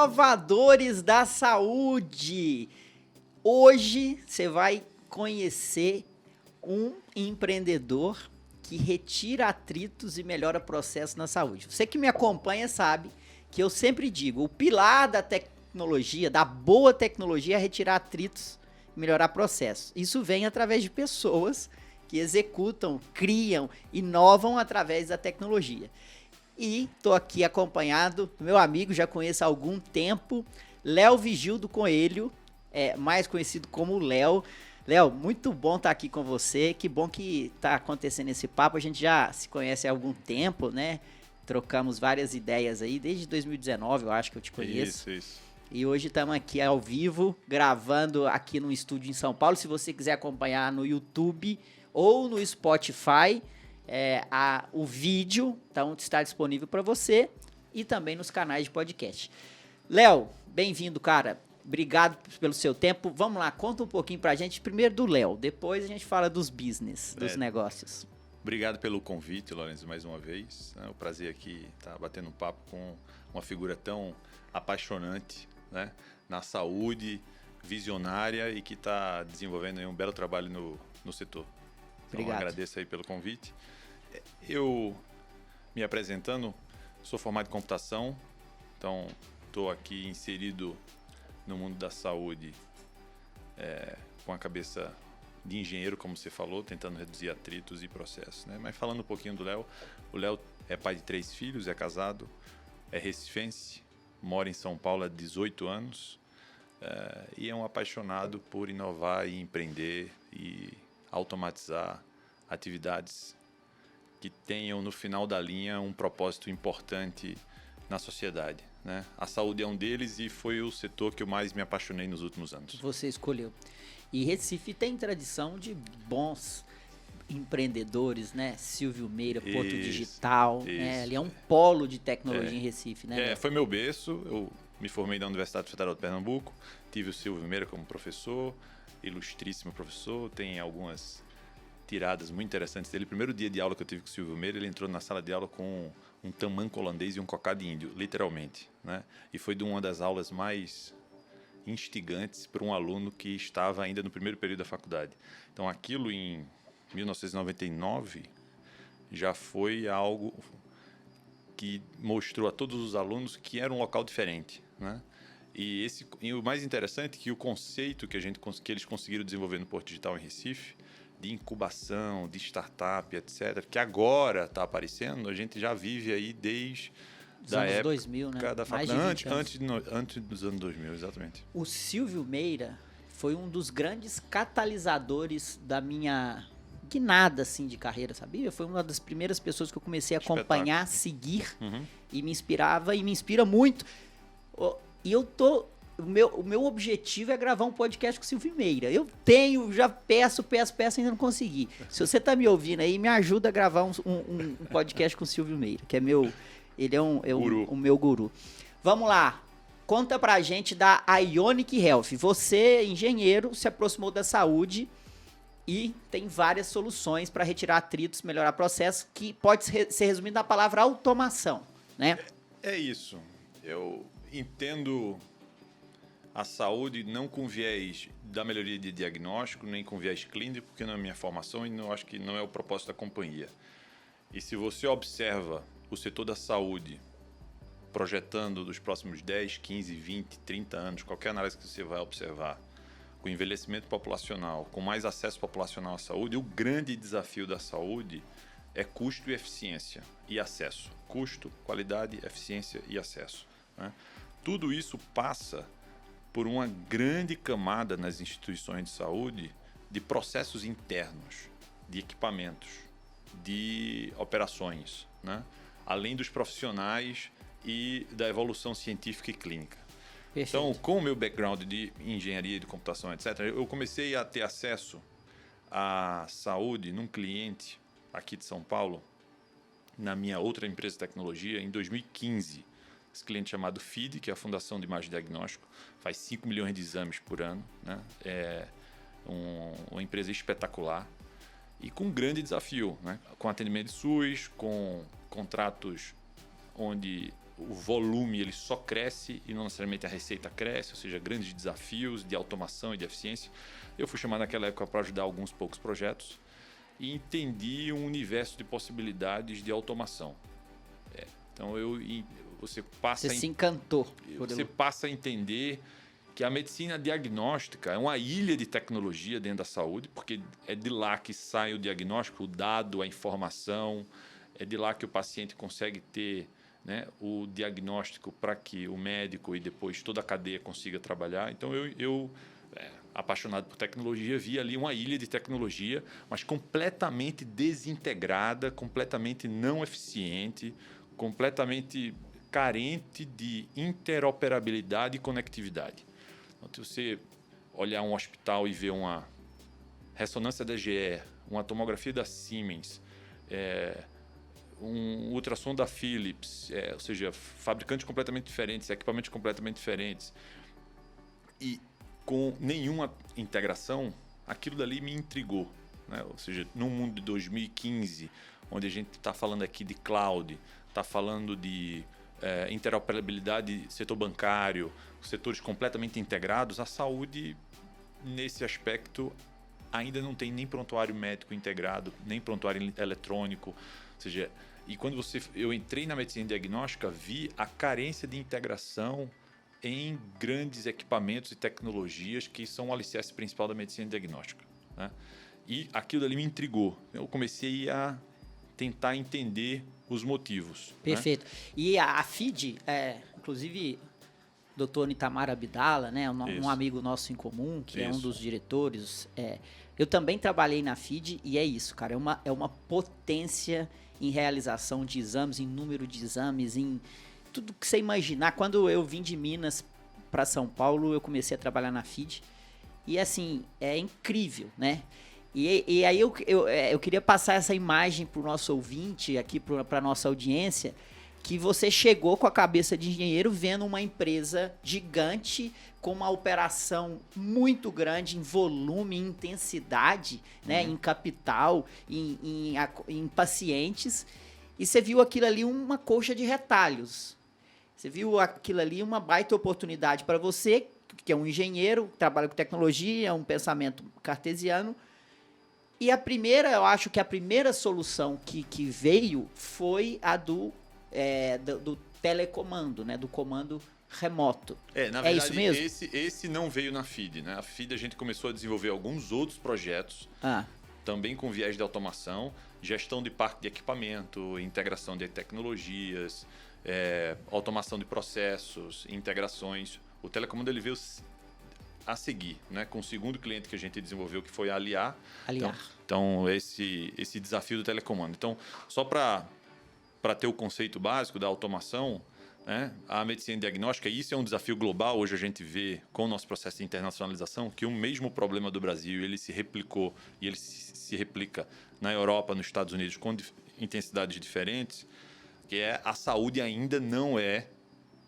Inovadores da Saúde. Hoje você vai conhecer um empreendedor que retira atritos e melhora processos na saúde. Você que me acompanha sabe que eu sempre digo, o pilar da tecnologia, da boa tecnologia, é retirar atritos e melhorar processos. Isso vem através de pessoas que executam, criam, inovam através da tecnologia. E estou aqui acompanhado do meu amigo, já conheço há algum tempo, Léo Vigildo Coelho, mais conhecido como Léo. Léo, muito bom estar aqui com você, que bom que está acontecendo esse papo, a gente já se conhece há algum tempo, né? Trocamos várias ideias aí, desde 2019 eu acho que eu te conheço. Isso. E hoje estamos aqui ao vivo, gravando aqui num estúdio em São Paulo. Se você quiser acompanhar no YouTube ou no Spotify, o vídeo então, está disponível para você e também nos canais de podcast. Léo, bem-vindo, cara. Obrigado pelo seu tempo. Vamos lá, conta um pouquinho pra gente, primeiro do Léo, depois a gente fala dos business, dos negócios. Obrigado pelo convite, Lourenço, mais uma vez. É um prazer aqui estar batendo um papo com uma figura tão apaixonante, né, na saúde, visionária e que está desenvolvendo aí um belo trabalho no setor. Então, obrigado. Agradeço aí pelo convite. Eu, me apresentando, sou formado em computação, então estou aqui inserido no mundo da saúde com a cabeça de engenheiro, como você falou, tentando reduzir atritos e processos, né? Mas falando um pouquinho do Léo, o Léo é pai de 3 filhos, é casado, é recifense, mora em São Paulo há 18 anos e é um apaixonado por inovar e empreender e automatizar atividades que tenham no final da linha um propósito importante na sociedade, né? A saúde é um deles e foi o setor que eu mais me apaixonei nos últimos anos. Você escolheu. E Recife tem tradição de bons empreendedores, né? Silvio Meira, Porto Digital, né? Ele é um polo de tecnologia em Recife, né? Foi meu berço, eu me formei na Universidade Federal de Pernambuco, tive o Silvio Meira como professor, ilustríssimo professor, tem algumas tiradas muito interessantes dele. Primeiro dia de aula que eu tive com o Silvio Meira, ele entrou na sala de aula com um tamanco holandês e um cocado índio, literalmente, né? E foi de uma das aulas mais instigantes para um aluno que estava ainda no primeiro período da faculdade. Então, aquilo em 1999 já foi algo que mostrou a todos os alunos que era um local diferente, né? E o mais interessante é que o conceito que eles conseguiram desenvolver no Porto Digital em Recife, de incubação, de startup, etc., que agora está aparecendo, a gente já vive aí desde da anos época 2000, né? Da faculdade, antes dos anos 2000, exatamente. O Silvio Meira foi um dos grandes catalisadores da minha guinada assim, de carreira, sabia? Foi uma das primeiras pessoas que eu comecei a acompanhar, seguir, e me inspirava e me inspira muito. E o meu objetivo é gravar um podcast com o Silvio Meira. Eu já peço, ainda não consegui. Se você tá me ouvindo aí, me ajuda a gravar um podcast com o Silvio Meira, que é ele é o meu guru. Vamos lá, conta pra gente da Ionic Health. Você, engenheiro, se aproximou da saúde e tem várias soluções para retirar atritos, melhorar processos, que pode ser resumido na palavra automação, né? É isso. Eu entendo a saúde não com viés da melhoria de diagnóstico, nem com viés clínico, porque não é minha formação e acho que não é o propósito da companhia. E se você observa o setor da saúde projetando dos próximos 10, 15, 20, 30 anos, qualquer análise que você vai observar, com envelhecimento populacional, com mais acesso populacional à saúde, o grande desafio da saúde é custo e eficiência e acesso. Custo, qualidade, eficiência e acesso, né? Tudo isso passa por uma grande camada nas instituições de saúde de processos internos, de equipamentos, de operações, né? Além dos profissionais e da evolução científica e clínica. Perfeito. Então, com o meu background de engenharia de computação, etc., eu comecei a ter acesso à saúde num cliente aqui de São Paulo, na minha outra empresa de tecnologia, em 2015. Esse cliente chamado FID, que é a Fundação de Imagem e Diagnóstico, faz 5 milhões de exames por ano, né? É uma empresa espetacular e com um grande desafio, né? Com atendimento de SUS, com contratos onde o volume ele só cresce e não necessariamente a receita cresce, ou seja, grandes desafios de automação e de eficiência. Eu fui chamado naquela época para ajudar alguns poucos projetos e entendi um universo de possibilidades de automação. Então você se encantou. Você passa a entender que a medicina diagnóstica é uma ilha de tecnologia dentro da saúde, porque é de lá que sai o diagnóstico, o dado, a informação, é de lá que o paciente consegue ter, né, o diagnóstico para que o médico e depois toda a cadeia consiga trabalhar. Então, eu apaixonado por tecnologia, vi ali uma ilha de tecnologia, mas completamente desintegrada, completamente não eficiente, completamente carente de interoperabilidade e conectividade. Então, se você olhar um hospital e ver uma ressonância da GE, uma tomografia da Siemens, um ultrassom da Philips, ou seja, fabricantes completamente diferentes, equipamentos completamente diferentes, e com nenhuma integração, aquilo dali me intrigou, né? Ou seja, no mundo de 2015, onde a gente está falando aqui de cloud, está falando de interoperabilidade setor bancário, setores completamente integrados, a saúde, nesse aspecto, ainda não tem nem prontuário médico integrado, nem prontuário eletrônico. Ou seja, e quando eu entrei na medicina diagnóstica, vi a carência de integração em grandes equipamentos e tecnologias que são o alicerce principal da medicina diagnóstica, né? E aquilo ali me intrigou. Eu comecei a tentar entender os motivos. Perfeito. Né? E a FID, inclusive, Dr. Itamar Abdala, né, um amigo nosso em comum, que é um dos diretores, eu também trabalhei na FID e é isso, cara, é uma potência em realização de exames, em número de exames, em tudo que você imaginar. Quando eu vim de Minas para São Paulo, eu comecei a trabalhar na FID e, assim, é incrível, né? E aí eu queria passar essa imagem para o nosso ouvinte, aqui para a nossa audiência, que você chegou com a cabeça de engenheiro vendo uma empresa gigante com uma operação muito grande em volume, em intensidade, né, em capital, em pacientes, e você viu aquilo ali uma colcha de retalhos. Você viu aquilo ali uma baita oportunidade para você, que é um engenheiro, trabalha com tecnologia, um pensamento cartesiano. E eu acho que a primeira solução que veio foi a do telecomando, né? Do comando remoto. Na verdade, isso mesmo? Esse não veio na FID, né? A FID a gente começou a desenvolver alguns outros projetos, também com viés de automação, gestão de parque de equipamento, integração de tecnologias, automação de processos, integrações. O telecomando ele veio a seguir, né, com o segundo cliente que a gente desenvolveu, que foi a Aliar. Então esse desafio do telecomando. Então, só para ter o conceito básico da automação, né, a medicina diagnóstica, isso é um desafio global. Hoje a gente vê com o nosso processo de internacionalização que o mesmo problema do Brasil ele se replicou e ele se replica na Europa, nos Estados Unidos, com intensidades diferentes, que a saúde ainda não é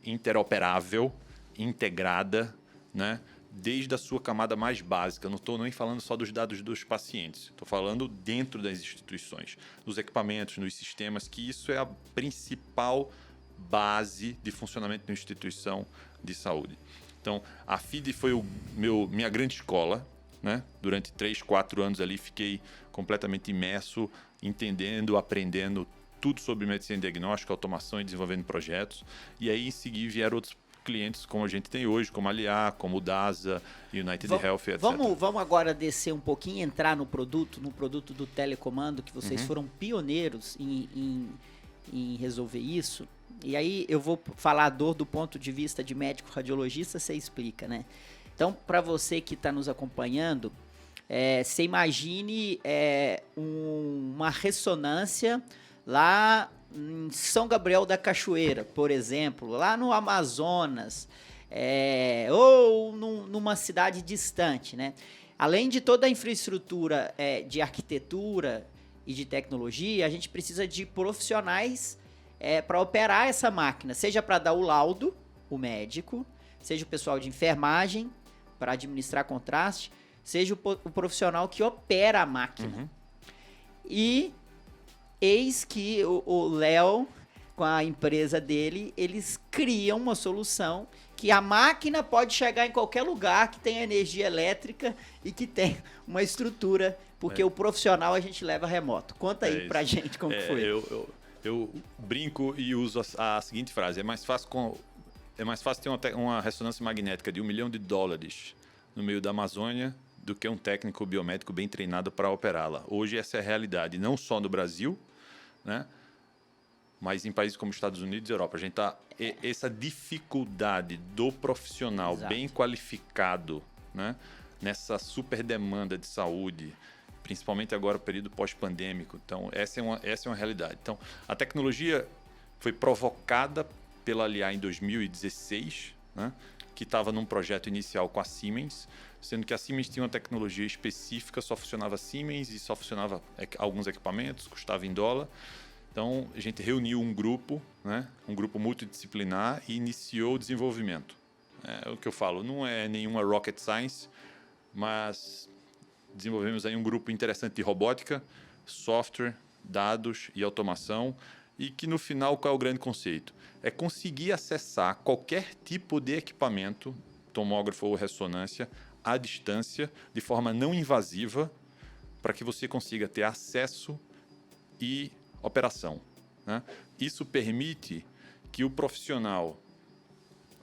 interoperável, integrada, né, desde a sua camada mais básica. Não estou nem falando só dos dados dos pacientes. Estou falando dentro das instituições, dos equipamentos, nos sistemas, que isso é a principal base de funcionamento de uma instituição de saúde. Então, a FID foi minha grande escola, né? Durante 3, 4 anos ali, fiquei completamente imerso, entendendo, aprendendo tudo sobre medicina diagnóstica, automação e desenvolvendo projetos. E aí, em seguida, vieram outros clientes como a gente tem hoje, como a Aliar, como o DASA, United Health, etc. Vamos agora descer um pouquinho, entrar no produto do telecomando, que vocês foram pioneiros em resolver isso. E aí eu vou falar a dor do ponto de vista de médico radiologista, você explica, né? Então, para você que está nos acompanhando, você imagine uma ressonância lá em São Gabriel da Cachoeira, por exemplo, lá no Amazonas, ou numa cidade distante, né? Além de toda a infraestrutura de arquitetura e de tecnologia, a gente precisa de profissionais para operar essa máquina, seja para dar o laudo, o médico, seja o pessoal de enfermagem para administrar contraste, seja o profissional que opera a máquina. E eis que o Léo com a empresa dele, eles criam uma solução que a máquina pode chegar em qualquer lugar que tenha energia elétrica e que tem uma estrutura, porque o profissional a gente leva remoto. Conta aí pra gente como que foi. Eu brinco e uso a seguinte frase: é mais fácil ter uma ressonância magnética de $1 milhão no meio da Amazônia do que um técnico biomédico bem treinado para operá-la. Hoje essa é a realidade, não só no Brasil, né? Mas em países como Estados Unidos e Europa. A gente tá essa dificuldade do profissional Exato. bem qualificado, né? Nessa super demanda de saúde, principalmente agora no período pós-pandêmico. Então, essa é uma realidade. Então, a tecnologia foi provocada pela LIA em 2016, né? Que estava num projeto inicial com a Siemens, sendo que a Siemens tinha uma tecnologia específica, só funcionava Siemens e só funcionava alguns equipamentos, custava em dólar. Então, a gente reuniu um grupo, né? Um grupo multidisciplinar e iniciou o desenvolvimento. É o que eu falo, não é nenhuma rocket science, mas desenvolvemos aí um grupo interessante de robótica, software, dados e automação, e que no final qual é o grande conceito? É conseguir acessar qualquer tipo de equipamento, tomógrafo ou ressonância, à distância, de forma não invasiva, para que você consiga ter acesso e operação, né? Isso permite que o profissional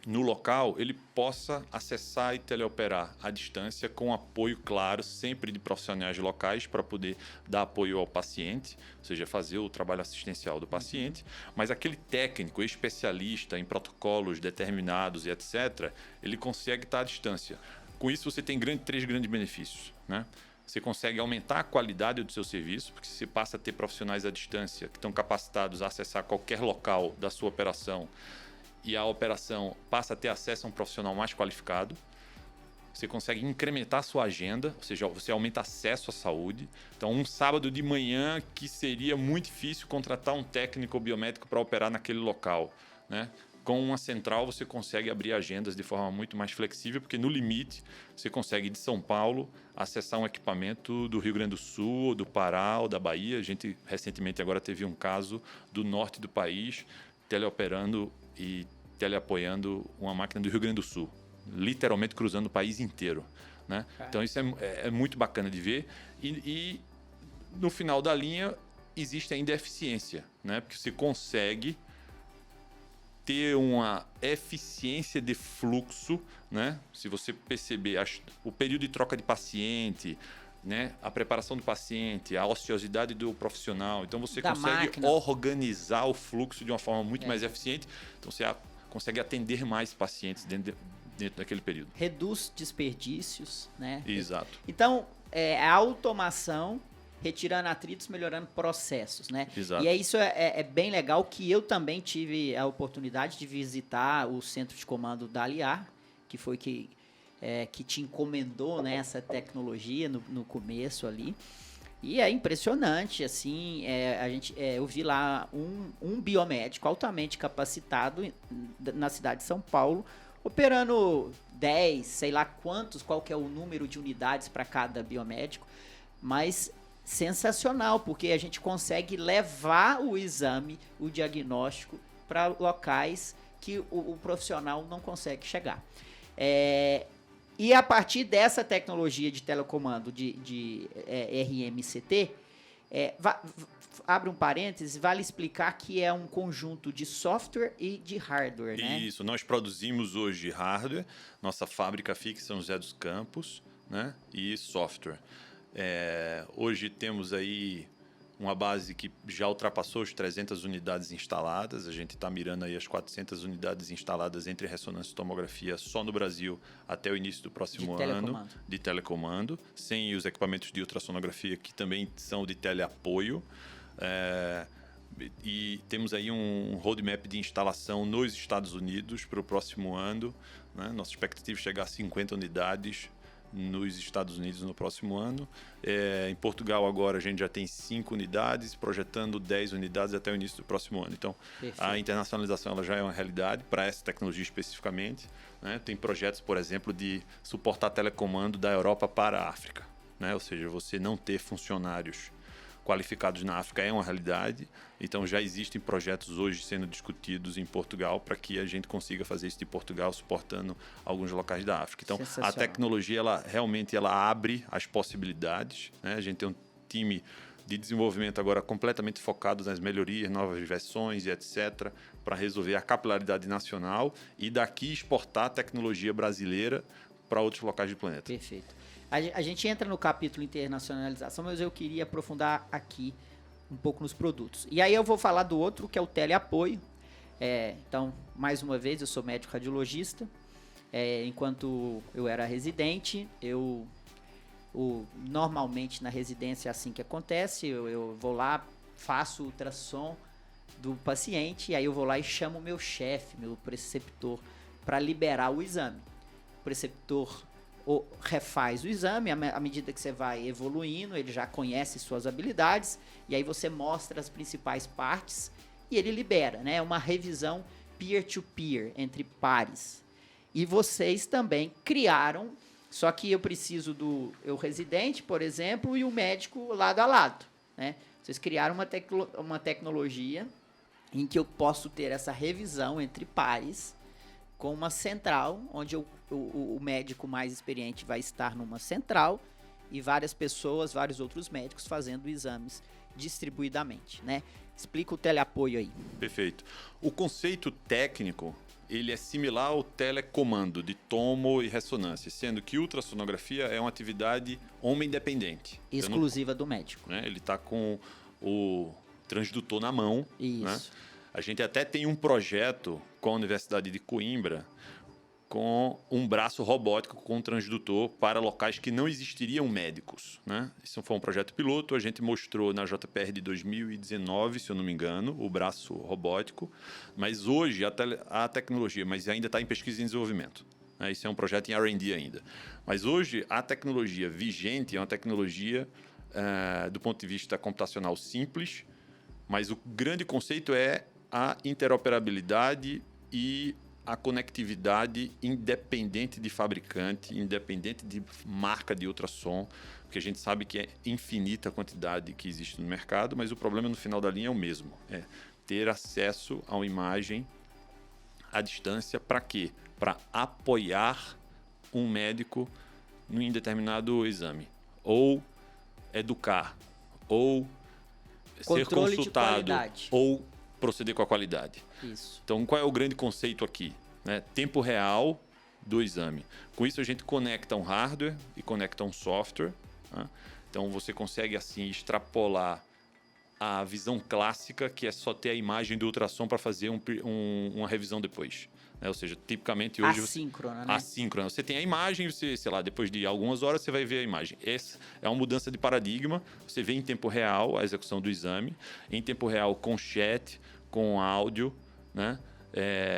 no local ele possa acessar e teleoperar à distância com apoio, claro, sempre de profissionais locais para poder dar apoio ao paciente, ou seja, fazer o trabalho assistencial do paciente, mas aquele técnico especialista em protocolos determinados e etc., ele consegue estar à distância. Com isso você tem três grandes benefícios, né? Você consegue aumentar a qualidade do seu serviço, porque você passa a ter profissionais à distância que estão capacitados a acessar qualquer local da sua operação e a operação passa a ter acesso a um profissional mais qualificado. Você consegue incrementar a sua agenda, ou seja, você aumenta acesso à saúde. Então, um sábado de manhã que seria muito difícil contratar um técnico biomédico para operar naquele local, né? Com uma central você consegue abrir agendas de forma muito mais flexível, porque no limite você consegue de São Paulo acessar um equipamento do Rio Grande do Sul, do Pará ou da Bahia. A gente recentemente agora teve um caso do norte do país teleoperando e teleapoiando uma máquina do Rio Grande do Sul, literalmente cruzando o país inteiro, né? Então isso é muito bacana de ver e no final da linha existe ainda eficiência, né? Porque você consegue ter uma eficiência de fluxo, né? Se você perceber o período de troca de paciente, né? A preparação do paciente, a ociosidade do profissional, então você consegue organizar o fluxo de uma forma muito mais eficiente, então você consegue atender mais pacientes dentro daquele período. Reduz desperdícios, né? Exato. Então, a automação retirando atritos, melhorando processos, né? Exato. E isso é bem legal, que eu também tive a oportunidade de visitar o centro de comando da Aliar, que foi que te encomendou, né, essa tecnologia no começo ali. E é impressionante, assim, eu vi lá um biomédico altamente capacitado na cidade de São Paulo, operando 10, sei lá qual que é o número de unidades para cada biomédico, mas sensacional, porque a gente consegue levar o exame, o diagnóstico, para locais que o profissional não consegue chegar. E a partir dessa tecnologia de telecomando de RMCT, abre um parênteses, vale explicar que é um conjunto de software e de hardware, né? Isso, nós produzimos hoje hardware, nossa fábrica fica em São José dos Campos, né? E software. Hoje temos aí uma base que já ultrapassou as 300 unidades instaladas. A gente está mirando aí as 400 unidades instaladas entre ressonância e tomografia só no Brasil até o início do próximo ano de telecomando, sem os equipamentos de ultrassonografia que também são de teleapoio. E temos aí um roadmap de instalação nos Estados Unidos para o próximo ano, né? Nossa expectativa é chegar a 50 unidades nos Estados Unidos no próximo ano. Em Portugal agora a gente já tem 5 unidades, projetando 10 unidades até o início do próximo ano. Então, perfeito. A internacionalização ela já é uma realidade para essa tecnologia especificamente, né? Tem projetos, por exemplo, de suportar telecomando da Europa para a África, né? Ou seja, você não ter funcionários qualificados na África é uma realidade. Então, já existem projetos hoje sendo discutidos em Portugal para que a gente consiga fazer isso de Portugal, suportando alguns locais da África. Então, a tecnologia, realmente abre as possibilidades, né? A gente tem um time de desenvolvimento agora completamente focado nas melhorias, novas versões e etc., para resolver a capilaridade nacional e daqui exportar a tecnologia brasileira para outros locais do planeta. Perfeito. A gente entra no capítulo internacionalização, mas eu queria aprofundar aqui um pouco nos produtos. E aí eu vou falar do outro, que é o teleapoio. Então, mais uma vez, eu sou médico radiologista. Enquanto eu era residente, normalmente na residência é assim que acontece, eu vou lá, faço o ultrassom do paciente, e aí eu vou lá e chamo o meu chefe, meu preceptor, para liberar o exame. O preceptor refaz o exame, à medida que você vai evoluindo, ele já conhece suas habilidades, e aí você mostra as principais partes e ele libera, né? Uma revisão peer-to-peer, entre pares. E vocês também criaram, só que eu preciso do residente, por exemplo, e o médico lado a lado, né? Vocês criaram uma tecnologia em que eu posso ter essa revisão entre pares com uma central, onde o médico mais experiente vai estar numa central e várias pessoas, vários outros médicos fazendo exames distribuidamente, né? Explica o teleapoio aí. Perfeito. O conceito técnico, ele é similar ao telecomando de tomo e ressonância, sendo que ultrassonografia é uma atividade homem-dependente. Exclusiva do médico. Né? Ele está com o transdutor na mão. Isso. Né? A gente até tem um projeto com a Universidade de Coimbra com um braço robótico com um transdutor para locais que não existiriam médicos, né? Isso foi um projeto piloto, a gente mostrou na JPR de 2019, se eu não me engano, o braço robótico, mas hoje a tecnologia, mas ainda está em pesquisa e desenvolvimento, né? Isso é um projeto em R&D ainda. Mas hoje a tecnologia vigente é uma tecnologia do ponto de vista computacional simples, mas o grande conceito é a interoperabilidade e a conectividade independente de fabricante, independente de marca de ultrassom, porque a gente sabe que é infinita a quantidade que existe no mercado, mas o problema no final da linha é o mesmo, é ter acesso a uma imagem à distância. Para quê? Para apoiar um médico em determinado exame, ou educar, ou Controle ser consultado, de qualidade. ou proceder com a qualidade. Isso. Então, qual é o grande conceito aqui? Né? Tempo real do exame. Com isso, a gente conecta um hardware e conecta um software. Né? Então, você consegue, assim, extrapolar a visão clássica, que é só ter a imagem do ultrassom para fazer uma revisão depois. Né? Ou seja, tipicamente hoje... Assíncrona, né? Assíncrona. Você tem a imagem, você, sei lá, depois de algumas horas você vai ver a imagem. Essa é uma mudança de paradigma. Você vê em tempo real a execução do exame, em tempo real com chat, com áudio, né?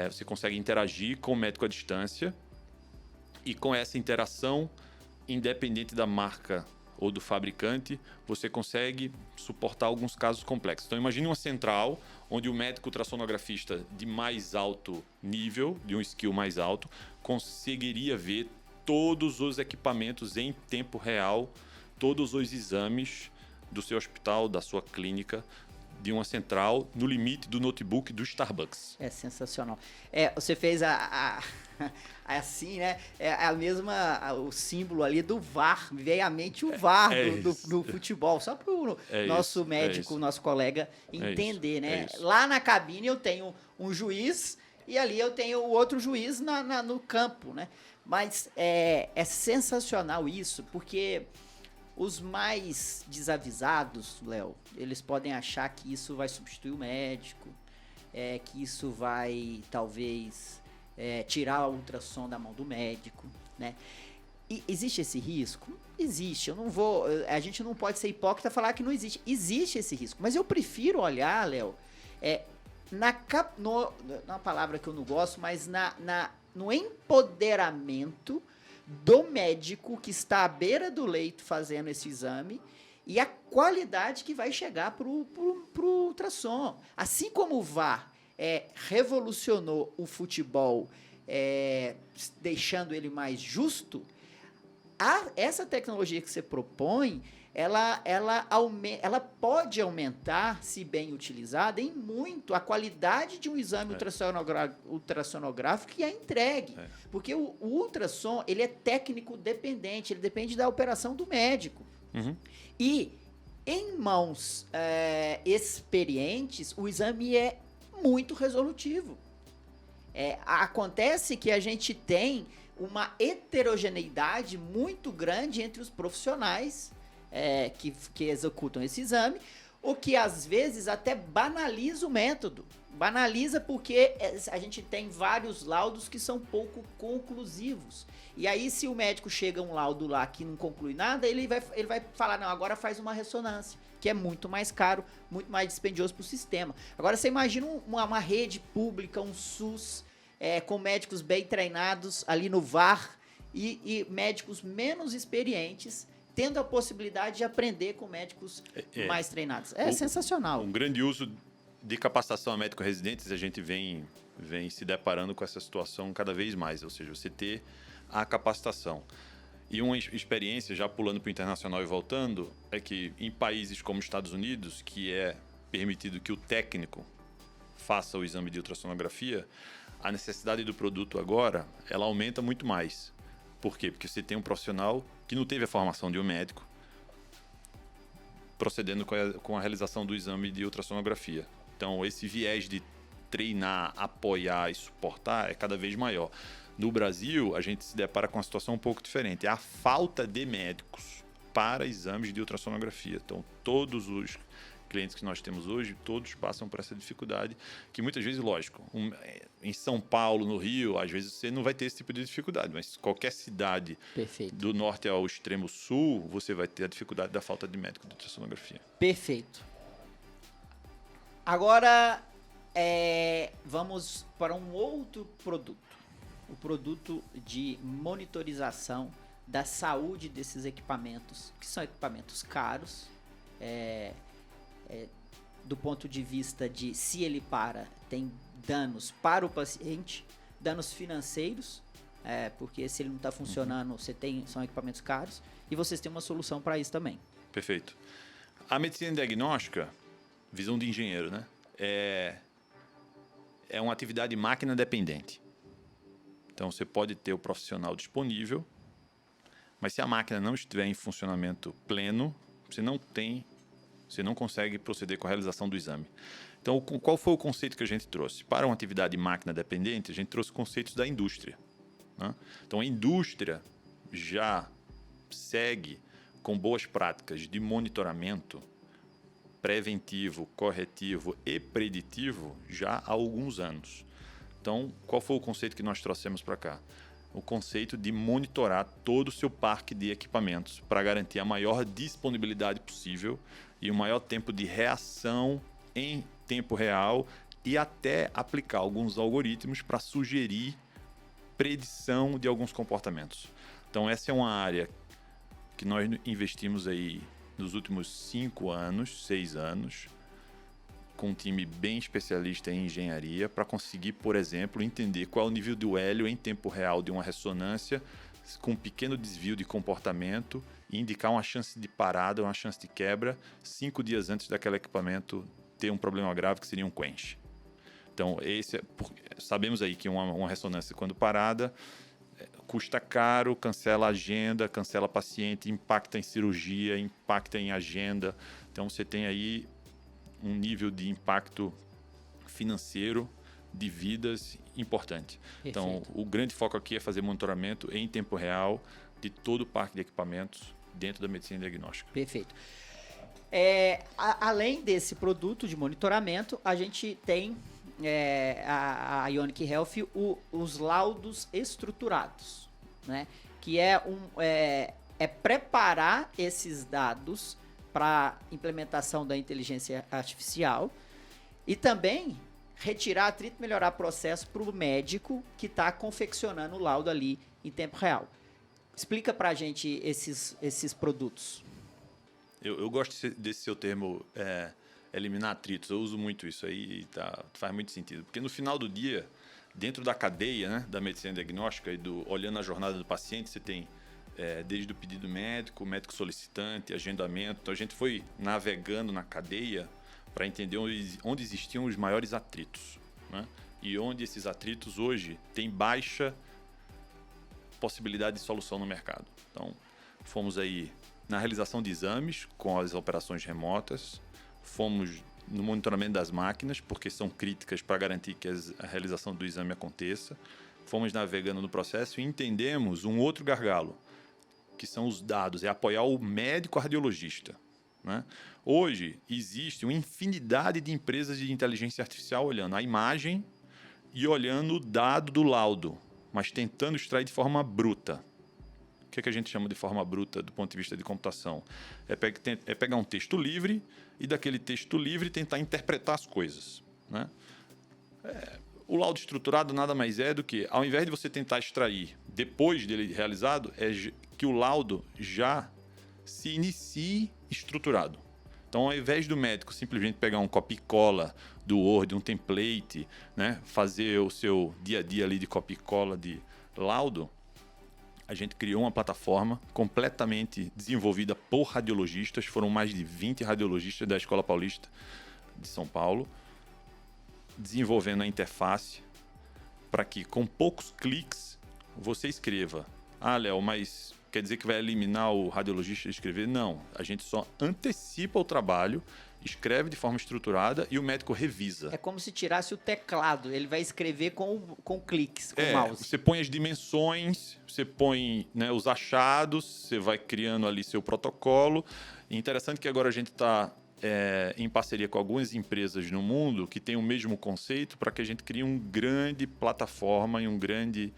Você consegue interagir com o médico à distância, e com essa interação, independente da marca ou do fabricante, você consegue suportar alguns casos complexos. Então, imagine uma central onde o médico ultrassonografista de mais alto nível, de um skill mais alto, conseguiria ver todos os equipamentos em tempo real, todos os exames do seu hospital, da sua clínica, de uma central, no limite do notebook do Starbucks. É sensacional. Você fez assim, né? É a mesma, o símbolo ali do VAR. Veio à mente o VAR do futebol. Só para o nosso médico, nosso colega entender, né? Lá na cabine eu tenho um juiz e ali eu tenho o outro juiz no campo, né? Mas é sensacional isso, porque os mais desavisados, Léo, eles podem achar que isso vai substituir o médico, que isso vai, talvez, tirar o ultrassom da mão do médico, né? E existe esse risco? Existe. A gente não pode ser hipócrita e falar que não existe. Existe esse risco. Mas eu prefiro olhar, Léo, na palavra que eu não gosto, mas no empoderamento do médico que está à beira do leito fazendo esse exame e a qualidade que vai chegar pro ultrassom. Assim como o VAR revolucionou o futebol, deixando ele mais justo, Essa tecnologia que você propõe, ela pode aumentar, se bem utilizada, em muito a qualidade de um exame ultrassonográfico que é entregue. Porque o ultrassom, ele é técnico dependente, ele depende da operação do médico. E em mãos experientes, o exame é muito resolutivo. Acontece que a gente tem uma heterogeneidade muito grande entre os profissionais que executam esse exame, o que às vezes até banaliza o método. Banaliza porque a gente tem vários laudos que são pouco conclusivos. E aí, se o médico chega um laudo lá que não conclui nada, ele vai falar, não, agora faz uma ressonância, que é muito mais caro, muito mais dispendioso para o sistema. Agora, você imagina uma rede pública, um SUS, com médicos bem treinados ali no VAR e médicos menos experientes, tendo a possibilidade de aprender com médicos mais treinados. É sensacional. Um grande uso de capacitação a médico-residentes, a gente vem se deparando com essa situação cada vez mais, ou seja, você ter a capacitação. E uma experiência, já pulando para o internacional e voltando, é que em países como os Estados Unidos, que é permitido que o técnico faça o exame de ultrassonografia, a necessidade do produto agora, ela aumenta muito mais. Por quê? Porque você tem um profissional que não teve a formação de um médico procedendo com a realização do exame de ultrassonografia. Então, esse viés de treinar, apoiar e suportar é cada vez maior. No Brasil, a gente se depara com uma situação um pouco diferente. É a falta de médicos para exames de ultrassonografia. Então, todos os clientes que nós temos hoje, todos passam por essa dificuldade, que muitas vezes, lógico, em São Paulo, no Rio, às vezes você não vai ter esse tipo de dificuldade, mas qualquer cidade do norte ao extremo sul, você vai ter a dificuldade da falta de médico de ultrassonografia. Perfeito. Agora, vamos para um outro produto. O produto de monitorização da saúde desses equipamentos, que são equipamentos caros, do ponto de vista de se ele tem danos para o paciente, danos financeiros, porque se ele não está funcionando, são equipamentos caros, e vocês têm uma solução para isso também. Perfeito. A medicina diagnóstica, visão de engenheiro, né? É uma atividade máquina dependente. Então, você pode ter o profissional disponível, mas se a máquina não estiver em funcionamento pleno, você não consegue proceder com a realização do exame. Então, qual foi o conceito que a gente trouxe? Para uma atividade máquina dependente, a gente trouxe conceitos da indústria, né? Então, a indústria já segue com boas práticas de monitoramento preventivo, corretivo e preditivo já há alguns anos. Então, qual foi o conceito que nós trouxemos para cá? O conceito de monitorar todo o seu parque de equipamentos para garantir a maior disponibilidade possível e o maior tempo de reação em tempo real e até aplicar alguns algoritmos para sugerir predição de alguns comportamentos. Então, essa é uma área que nós investimos aí nos últimos 6 anos, com um time bem especialista em engenharia, para conseguir, por exemplo, entender qual é o nível do hélio em tempo real de uma ressonância com um pequeno desvio de comportamento e indicar uma chance de parada, uma chance de quebra 5 dias antes daquele equipamento ter um problema grave que seria um quench. Então, sabemos aí que uma ressonância, quando parada, custa caro, cancela a agenda, cancela paciente, impacta em cirurgia, impacta em agenda. Então, você tem aí um nível de impacto financeiro de vidas importante. Perfeito. Então, o grande foco aqui é fazer monitoramento em tempo real de todo o parque de equipamentos dentro da medicina diagnóstica. Perfeito. Além desse produto de monitoramento, a gente tem a Ionic Health os laudos estruturados, né? Que é preparar esses dados para implementação da inteligência artificial e também retirar atrito, melhorar processo para o médico que está confeccionando o laudo ali em tempo real. Explica para a gente esses produtos. Eu gosto desse seu termo, eliminar atritos. Eu uso muito isso aí e faz muito sentido. Porque no final do dia, dentro da cadeia, né, da medicina diagnóstica e olhando a jornada do paciente, você tem desde o pedido médico, médico solicitante, agendamento. Então a gente foi navegando na cadeia para entender onde existiam os maiores atritos, né? E onde esses atritos hoje têm baixa possibilidade de solução no mercado. Então, fomos aí na realização de exames com as operações remotas, fomos no monitoramento das máquinas, porque são críticas para garantir que a realização do exame aconteça, fomos navegando no processo e entendemos um outro gargalo, que são os dados, é apoiar o médico radiologista, né? Hoje, existe uma infinidade de empresas de inteligência artificial olhando a imagem e olhando o dado do laudo, mas tentando extrair de forma bruta. O que a gente chama de forma bruta do ponto de vista de computação? É pegar um texto livre e daquele texto livre tentar interpretar as coisas, né? O laudo estruturado nada mais é do que, ao invés de você tentar extrair depois dele realizado, é que o laudo já se inicie estruturado. Então, ao invés do médico simplesmente pegar um copy e cola do Word, um template, né, fazer o seu dia a dia ali de copy e cola de laudo, a gente criou uma plataforma completamente desenvolvida por radiologistas. Foram mais de 20 radiologistas da Escola Paulista de São Paulo, desenvolvendo a interface para que, com poucos cliques, você escreva. Ah, Léo, mas quer dizer que vai eliminar o radiologista de escrever? Não, a gente só antecipa o trabalho, escreve de forma estruturada e o médico revisa. É como se tirasse o teclado, ele vai escrever com cliques, com o mouse. Você põe as dimensões, você põe, né, os achados, você vai criando ali seu protocolo. E interessante que agora a gente está em parceria com algumas empresas no mundo que têm o mesmo conceito para que a gente crie uma grande plataforma e um grande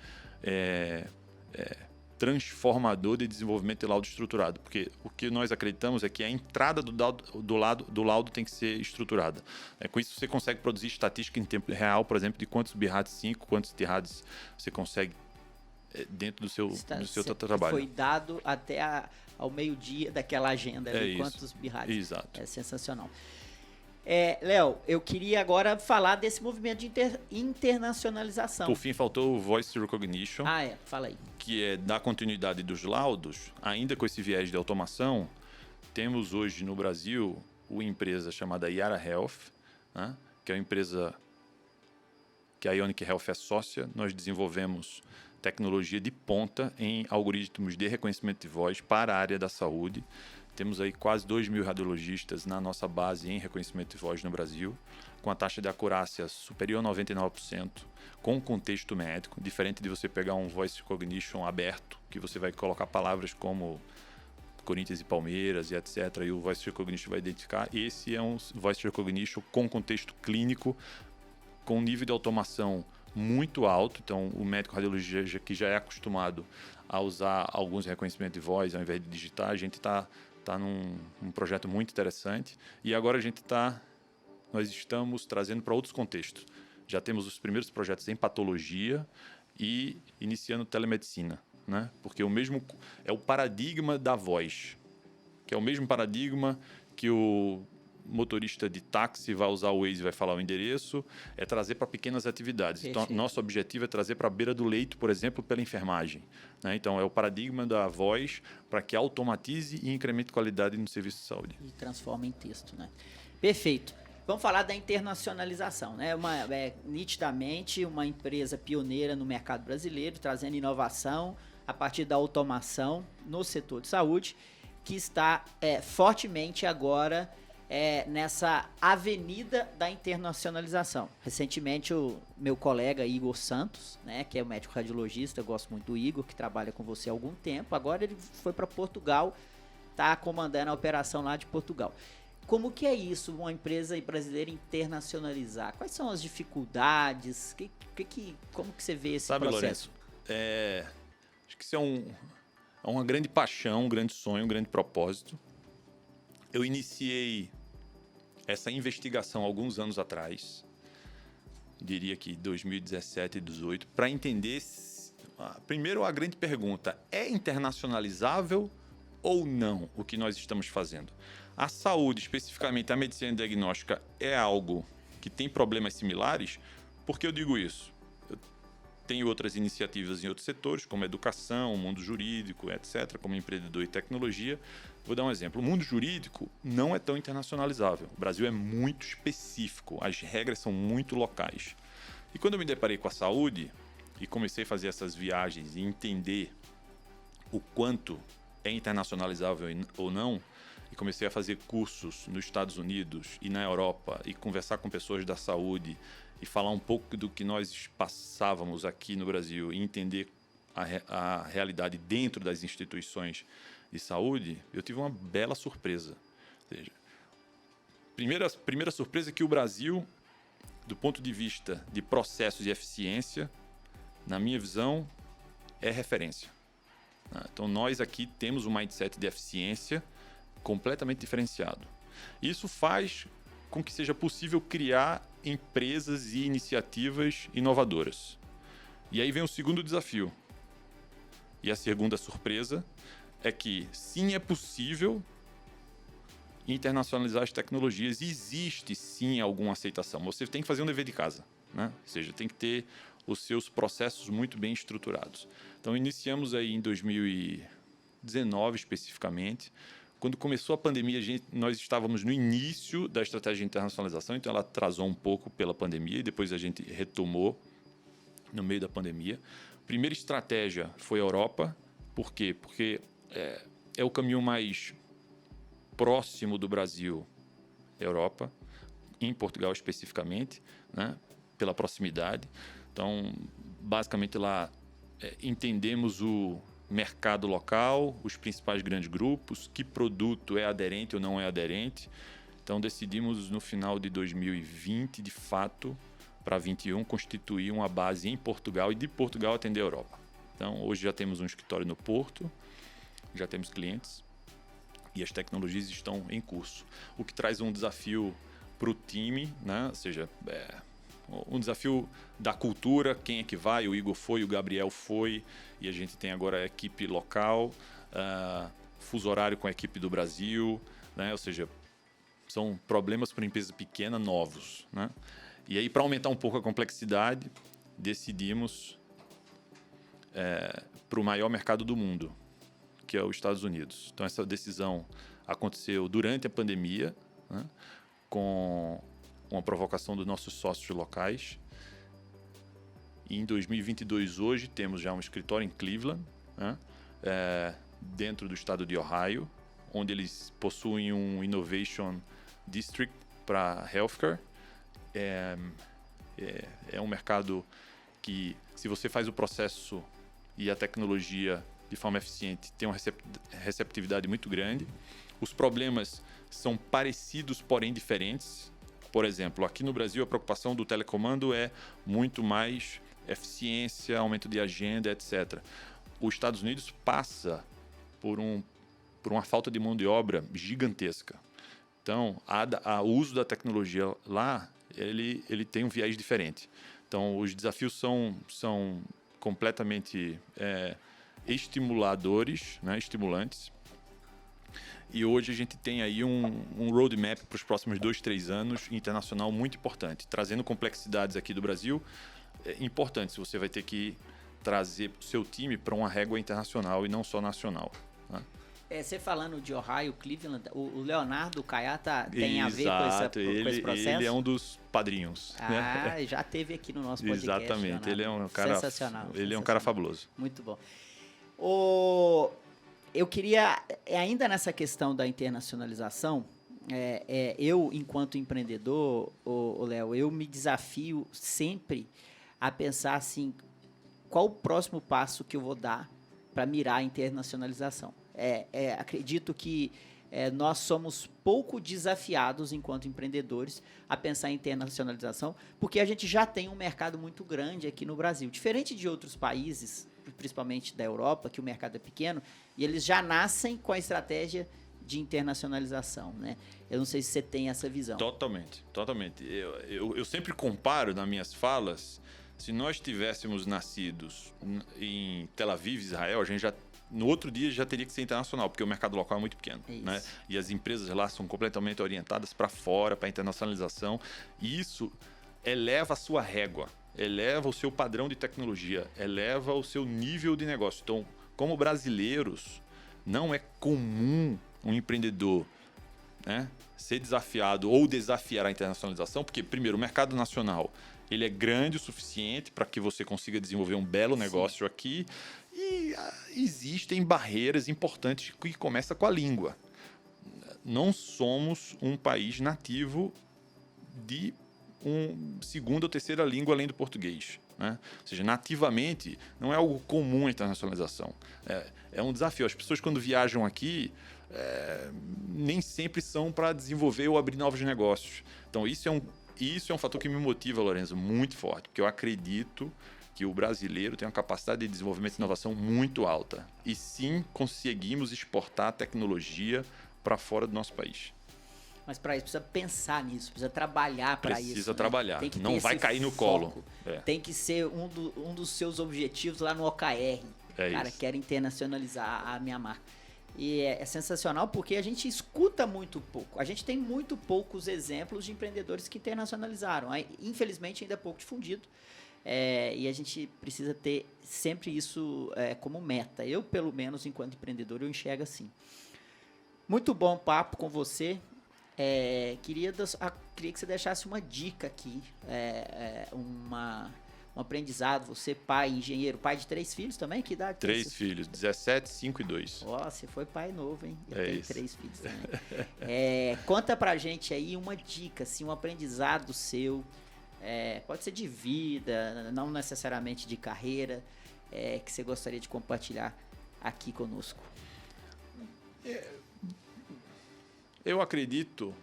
transformador de desenvolvimento de laudo estruturado, porque o que nós acreditamos é que a entrada do laudo tem que ser estruturada. Com isso você consegue produzir estatística em tempo real, por exemplo, de quantos BIRADS 5, quantos TIRADS você consegue dentro do seu trabalho. Foi dado até ao meio-dia daquela agenda, quantos BIRADS. Exato. É sensacional. Léo, eu queria agora falar desse movimento de internacionalização. Por fim, faltou o Voice Recognition. Fala aí. Que é dar continuidade dos laudos, ainda com esse viés de automação. Temos hoje no Brasil uma empresa chamada Yara Health, né, que é uma empresa que a Ionic Health é sócia. Nós desenvolvemos tecnologia de ponta em algoritmos de reconhecimento de voz para a área da saúde. Temos aí quase 2.000 radiologistas na nossa base em reconhecimento de voz no Brasil, com a taxa de acurácia superior a 99%, com contexto médico, diferente de você pegar um voice recognition aberto, que você vai colocar palavras como Corinthians e Palmeiras e etc. E o voice recognition vai identificar. Esse é um voice recognition com contexto clínico, com nível de automação muito alto. Então, o médico radiologista que já é acostumado a usar alguns reconhecimentos de voz ao invés de digitar, a gente está num projeto muito interessante. E agora nós estamos trazendo para outros contextos. Já temos os primeiros projetos em patologia e iniciando telemedicina, né? Porque é o paradigma da voz, que é o mesmo paradigma que o motorista de táxi vai usar o Waze e vai falar o endereço, é trazer para pequenas atividades. Então, nosso objetivo é trazer para a beira do leito, por exemplo, pela enfermagem, né? Então, é o paradigma da voz para que automatize e incremente qualidade no serviço de saúde. E transforma em texto, né? Perfeito. Vamos falar da internacionalização, né? Nitidamente uma empresa pioneira no mercado brasileiro, trazendo inovação a partir da automação no setor de saúde, que está fortemente agora nessa avenida da internacionalização. Recentemente, o meu colega Igor Santos, né, que é um médico radiologista, eu gosto muito do Igor, que trabalha com você há algum tempo, agora ele foi para Portugal, está comandando a operação lá de Portugal. Como que é isso, uma empresa brasileira internacionalizar? Quais são as dificuldades? Como que você vê esse processo? Lourenço, acho que isso é uma grande paixão, um grande sonho, um grande propósito. Eu iniciei essa investigação alguns anos atrás, diria que 2017 e 2018, para entender, primeiro a grande pergunta, é internacionalizável ou não o que nós estamos fazendo? A saúde, especificamente a medicina diagnóstica, é algo que tem problemas similares? Por que eu digo isso? tem outras iniciativas em outros setores, como educação, mundo jurídico, etc., como empreendedor e tecnologia. Vou dar um exemplo. O mundo jurídico não é tão internacionalizável. O Brasil é muito específico, as regras são muito locais. E quando eu me deparei com a saúde e comecei a fazer essas viagens e entender o quanto é internacionalizável ou não, e comecei a fazer cursos nos Estados Unidos e na Europa e conversar com pessoas da saúde e falar um pouco do que nós passávamos aqui no Brasil e entender a realidade dentro das instituições de saúde, eu tive uma bela surpresa. Ou seja, primeira surpresa é que o Brasil, do ponto de vista de processos e eficiência, na minha visão, é referência. Então, nós aqui temos um mindset de eficiência completamente diferenciado. Isso faz com que seja possível criar empresas e iniciativas inovadoras. E aí vem o segundo desafio. E a segunda surpresa é que, sim, é possível internacionalizar as tecnologias. Existe, sim, alguma aceitação. Você tem que fazer um dever de casa, né? Ou seja, tem que ter os seus processos muito bem estruturados. Então, iniciamos aí em 2019, especificamente. Quando começou a pandemia, nós estávamos no início da estratégia de internacionalização, então ela atrasou um pouco pela pandemia e depois a gente retomou no meio da pandemia. A primeira estratégia foi a Europa. Por quê? Porque é o caminho mais próximo do Brasil, Europa, em Portugal especificamente, né? Pela proximidade. Então, basicamente lá entendemos o mercado local, os principais grandes grupos, que produto é aderente ou não é aderente. Então decidimos no final de 2020, de fato, para 2021, constituir uma base em Portugal e de Portugal atender a Europa. Então hoje já temos um escritório no Porto, já temos clientes e as tecnologias estão em curso. O que traz um desafio para o time, né? Ou seja, um desafio da cultura, quem é que vai, o Igor foi, o Gabriel foi, e a gente tem agora a equipe local, fuso horário com a equipe do Brasil, né? Ou seja, são problemas para uma empresa pequena, novos, né? E aí, para aumentar um pouco a complexidade, decidimos para o maior mercado do mundo, que é os Estados Unidos. Então, essa decisão aconteceu durante a pandemia, né? Com uma provocação dos nossos sócios locais. E em 2022, hoje, temos já um escritório em Cleveland, né? Dentro do estado de Ohio, onde eles possuem um Innovation District para Healthcare. É um mercado que, se você faz o processo e a tecnologia de forma eficiente, tem uma receptividade muito grande. Os problemas são parecidos, porém diferentes. Por exemplo, aqui no Brasil, a preocupação do telecomando é muito mais eficiência, aumento de agenda, etc. Os Estados Unidos passa por uma falta de mão de obra gigantesca. Então, o uso da tecnologia lá, ele tem um viés diferente. Então, os desafios são completamente estimuladores, né, estimulantes. E hoje a gente tem aí um roadmap para os próximos 2-3 anos internacional muito importante, trazendo complexidades aqui do Brasil importantes. Você vai ter que trazer o seu time para uma régua internacional e não só nacional, né? Você falando de Ohio, Cleveland, o Leonardo Caiá tem a ver com esse processo? Ele é um dos padrinhos. Né? Já teve aqui no nosso podcast. Exatamente, Leonardo. Ele é um cara sensacional. Ele é um cara fabuloso. Muito bom. Eu queria, ainda nessa questão da internacionalização, eu, enquanto empreendedor, Léo, eu me desafio sempre a pensar assim, qual o próximo passo que eu vou dar para mirar a internacionalização. Acredito que nós somos pouco desafiados, enquanto empreendedores, a pensar em internacionalização, porque a gente já tem um mercado muito grande aqui no Brasil. Diferente de outros países, principalmente da Europa, que o mercado é pequeno, e eles já nascem com a estratégia de internacionalização, né? Eu não sei se você tem essa visão. Totalmente. Eu sempre comparo nas minhas falas, se nós tivéssemos nascidos em Tel Aviv, Israel, a gente no outro dia já teria que ser internacional, porque o mercado local é muito pequeno, né? E as empresas lá são completamente orientadas para fora, para internacionalização, e isso eleva a sua régua. eleva o seu padrão de tecnologia, eleva o seu nível de negócio. Então, como brasileiros, não é comum um empreendedor, né, ser desafiado ou desafiar a internacionalização, porque, primeiro, o mercado nacional ele é grande o suficiente para que você consiga desenvolver um belo negócio aqui, e existem barreiras importantes que começam com a língua. Não somos um país nativo de segunda ou terceira língua além do português, né? Ou seja, nativamente não é algo comum a internacionalização. É um desafio. As pessoas, quando viajam aqui, nem sempre são para desenvolver ou abrir novos negócios. Então, isso é um fator que me motiva, Lorenzo, muito forte, porque eu acredito que o brasileiro tem uma capacidade de desenvolvimento e inovação muito alta. E sim, conseguimos exportar tecnologia para fora do nosso país. Mas para isso precisa pensar nisso, precisa trabalhar para isso. Precisa né? trabalhar, Tem que não vai cair no colo. Tem que ser um dos seus objetivos lá no OKR. Cara, isso. quero internacionalizar a minha marca. E é sensacional porque a gente escuta muito pouco. A gente tem muito poucos exemplos de empreendedores que internacionalizaram. Infelizmente ainda é pouco difundido. E a gente precisa ter sempre isso como meta. Eu, pelo menos, enquanto empreendedor, eu enxergo assim. Muito bom papo com você. Queria que você deixasse uma dica aqui, um aprendizado. Você, pai, engenheiro, pai de 3 filhos também? Que idade? 3 filhos, 17, 5 e 2. Ó, você foi pai novo, hein? Eu tenho isso. 3 filhos também. Conta pra gente aí uma dica, assim, um aprendizado seu. Pode ser de vida, não necessariamente de carreira, que você gostaria de compartilhar aqui conosco. Eu acredito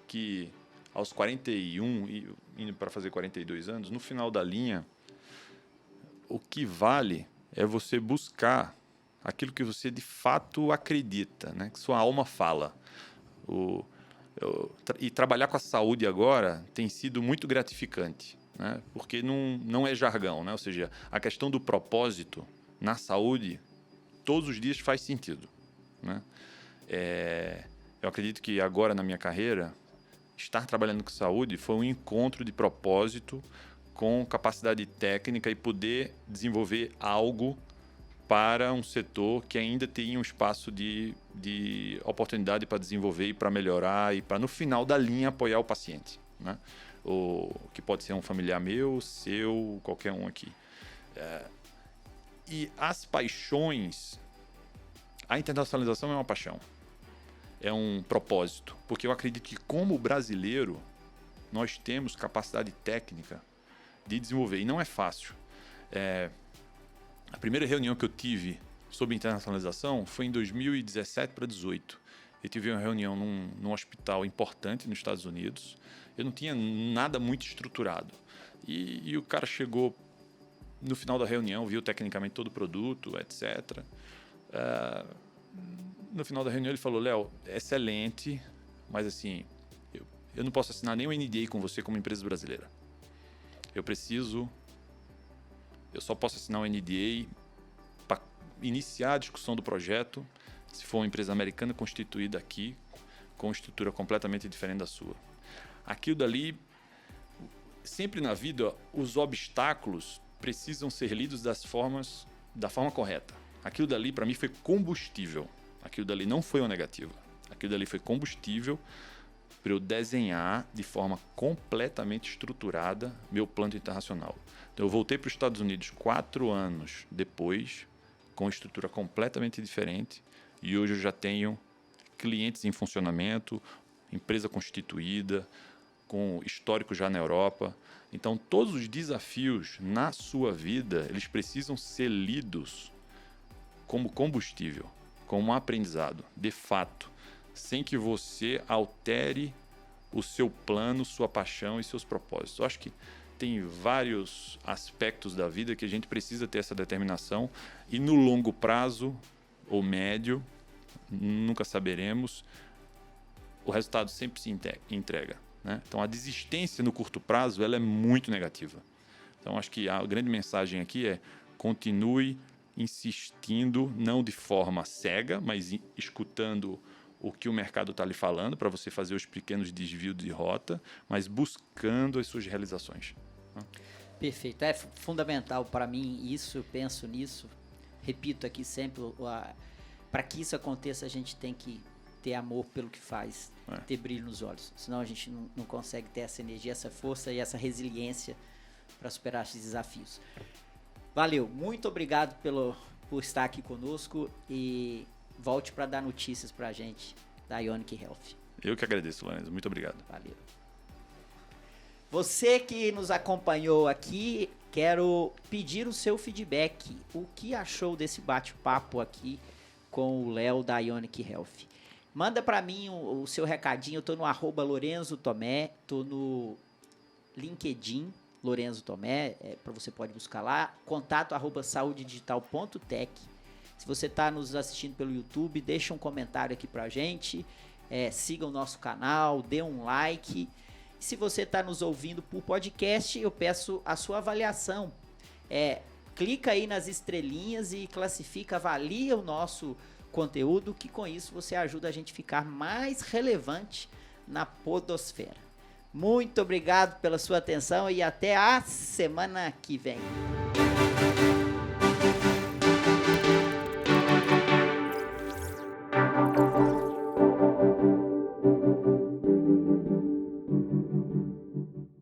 que aos 41 e indo para fazer 42 anos, no final da linha, o que vale é você buscar aquilo que você de fato acredita, né? Que sua alma fala. E trabalhar com a saúde agora tem sido muito gratificante, né? Porque não é jargão, né? Ou seja, a questão do propósito na saúde todos os dias faz sentido, né? Eu acredito que agora na minha carreira, estar trabalhando com saúde foi um encontro de propósito com capacidade técnica e poder desenvolver algo para um setor que ainda tem um espaço de oportunidade para desenvolver e para melhorar e para, no final da linha, apoiar o paciente, né? Que pode ser um familiar meu, seu, qualquer um aqui. E as paixões... A internacionalização é uma paixão. É um propósito, porque eu acredito que como brasileiro nós temos capacidade técnica de desenvolver, e não é fácil. A primeira reunião que eu tive sobre internacionalização foi em 2017 para 2018. Eu tive uma reunião num hospital importante nos Estados Unidos, eu não tinha nada muito estruturado, e o cara chegou no final da reunião, viu tecnicamente todo o produto, etc. No final da reunião ele falou: Léo, excelente, mas assim, eu não posso assinar nenhum NDA com você como empresa brasileira. Eu só posso assinar um NDA para iniciar a discussão do projeto se for uma empresa americana constituída aqui, com estrutura completamente diferente da sua. Aquilo dali, sempre na vida, os obstáculos precisam ser lidos da forma correta. Aquilo dali, para mim, foi combustível. Aquilo dali não foi uma negativa. Aquilo dali foi combustível para eu desenhar de forma completamente estruturada meu plano internacional. Então, eu voltei para os Estados Unidos 4 anos depois, com estrutura completamente diferente, e hoje eu já tenho clientes em funcionamento, empresa constituída, com histórico já na Europa. Então, todos os desafios na sua vida, eles precisam ser lidos como combustível, como um aprendizado, de fato, sem que você altere o seu plano, sua paixão e seus propósitos. Eu acho que tem vários aspectos da vida que a gente precisa ter essa determinação, e no longo prazo ou médio, nunca saberemos, o resultado sempre se entrega, né? Então, a desistência no curto prazo ela é muito negativa. Então, acho que a grande mensagem aqui é: continue insistindo, não de forma cega, mas escutando o que o mercado está lhe falando para você fazer os pequenos desvios de rota, mas buscando as suas realizações. Perfeito. É fundamental para mim isso, eu penso nisso. Repito aqui sempre, para que isso aconteça, a gente tem que ter amor pelo que faz, ter brilho nos olhos. Senão a gente não consegue ter essa energia, essa força e essa resiliência para superar esses desafios. Valeu, muito obrigado por estar aqui conosco e volte para dar notícias para a gente da Ionic Health. Eu que agradeço, Lorenzo. Muito obrigado. Valeu. Você que nos acompanhou aqui, quero pedir o seu feedback. O que achou desse bate-papo aqui com o Léo da Ionic Health? Manda para mim o seu recadinho. Eu tô no @Lorenzo Tomé, tô no LinkedIn, Lorenzo Tomé, você pode buscar lá, contato @saudedigital.tech. Se você está nos assistindo pelo YouTube, deixa um comentário aqui pra gente, siga o nosso canal, dê um like. E se você está nos ouvindo por podcast, eu peço a sua avaliação. Clica aí nas estrelinhas e classifica, avalia o nosso conteúdo, que com isso você ajuda a gente a ficar mais relevante na podosfera. Muito obrigado pela sua atenção e até a semana que vem.